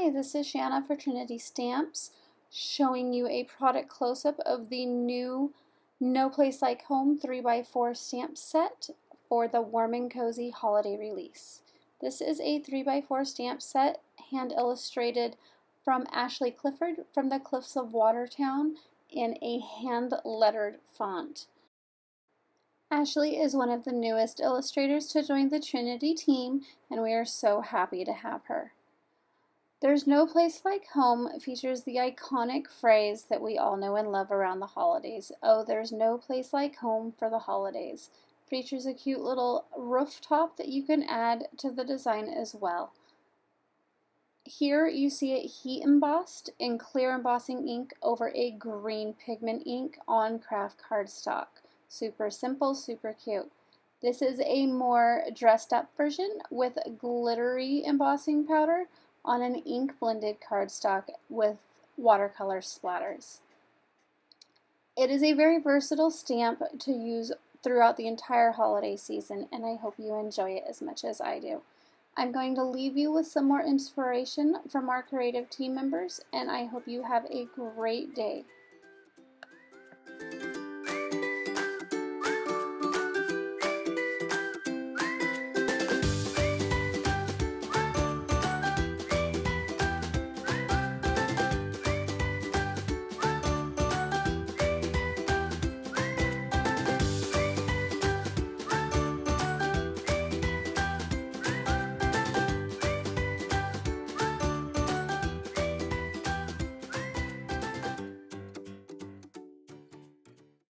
Hi, this is Shanna for Trinity Stamps, showing you a product close-up of the new No Place Like Home 3x4 stamp set for the Warm and Cozy holiday release. This is a 3x4 stamp set, hand illustrated from Ashley Clifford from the Cliffs of Watertown in a hand-lettered font. Ashley is one of the newest illustrators to join the Trinity team, and we are so happy to have her. There's No Place Like Home features the iconic phrase that we all know and love around the holidays. Oh, there's no place like home for the holidays. Features a cute little rooftop that you can add to the design as well. Here you see it heat embossed in clear embossing ink over a green pigment ink on craft cardstock. Super simple, super cute. This is a more dressed up version with glittery embossing powder on an ink blended cardstock with watercolor splatters. It is a very versatile stamp to use throughout the entire holiday season, and I hope you enjoy it as much as I do. I'm going to leave you with some more inspiration from our creative team members, and I hope you have a great day.